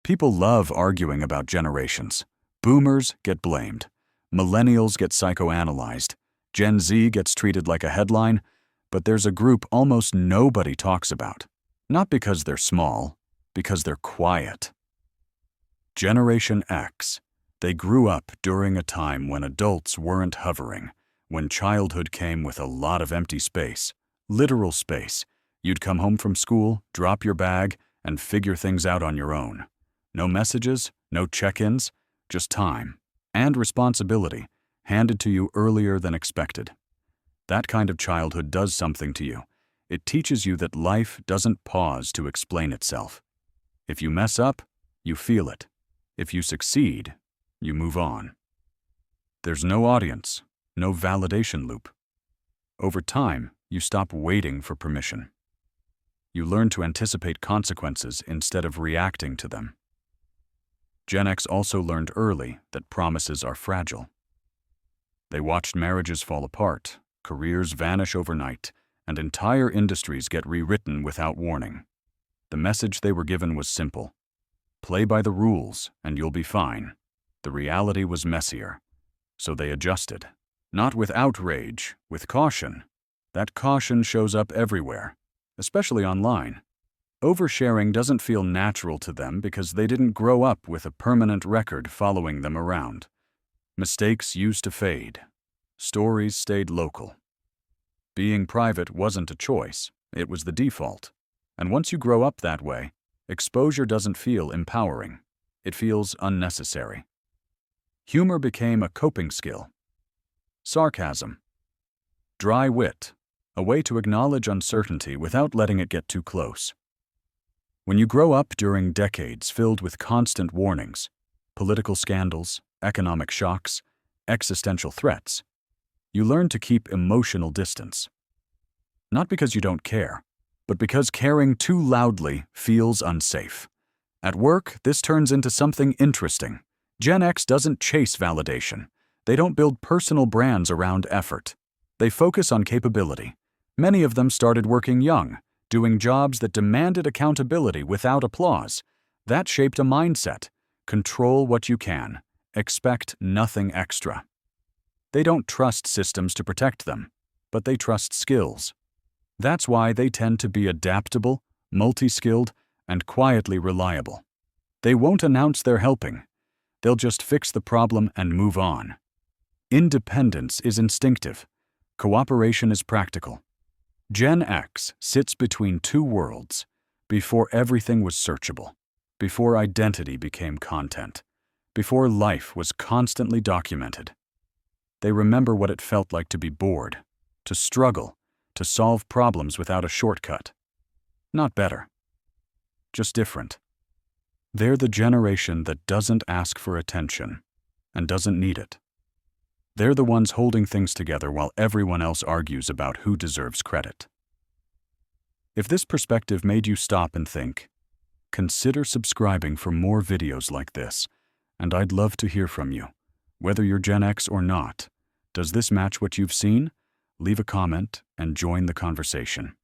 People love arguing about generations. Boomers get blamed. Millennials get psychoanalyzed. Gen Z gets treated like a headline, but there's a group almost nobody talks about. Not because they're small, because they're quiet. Generation X. They grew up during a time when adults weren't hovering, when childhood came with a lot of empty space, literal space. You'd come home from school, drop your bag, and figure things out on your own. No messages, no check-ins, just time and responsibility handed to you earlier than expected. That kind of childhood does something to you. It teaches you that life doesn't pause to explain itself. If you mess up, you feel it. If you succeed, you move on. There's no audience, no validation loop. Over time, you stop waiting for permission. You learn to anticipate consequences instead of reacting to them. Gen X also learned early that promises are fragile. They watched marriages fall apart, careers vanish overnight, and entire industries get rewritten without warning. The message they were given was simple. Play by the rules and you'll be fine. The reality was messier, so they adjusted. Not with outrage, with caution. That caution shows up everywhere, especially online. Oversharing doesn't feel natural to them because they didn't grow up with a permanent record following them around. Mistakes used to fade. Stories stayed local. Being private wasn't a choice, it was the default. And once you grow up that way, exposure doesn't feel empowering. It feels unnecessary. Humor became a coping skill. Sarcasm. Dry wit, a way to acknowledge uncertainty without letting it get too close. When you grow up during decades filled with constant warnings, political scandals, economic shocks, existential threats, you learn to keep emotional distance. Not because you don't care, but because caring too loudly feels unsafe. At work, this turns into something interesting. Gen X doesn't chase validation. They don't build personal brands around effort. They focus on capability. Many of them started working young, doing jobs that demanded accountability without applause. That shaped a mindset. Control what you can. Expect nothing extra. They don't trust systems to protect them, but they trust skills. That's why they tend to be adaptable, multi-skilled, and quietly reliable. They won't announce they're helping. They'll just fix the problem and move on. Independence is instinctive. Cooperation is practical. Gen X sits between two worlds, before everything was searchable, before identity became content, before life was constantly documented. They remember what it felt like to be bored, to struggle, to solve problems without a shortcut. Not better, just different. They're the generation that doesn't ask for attention and doesn't need it. They're the ones holding things together while everyone else argues about who deserves credit. If this perspective made you stop and think, consider subscribing for more videos like this, and I'd love to hear from you. Whether you're Gen X or not, does this match what you've seen? Leave a comment and join the conversation.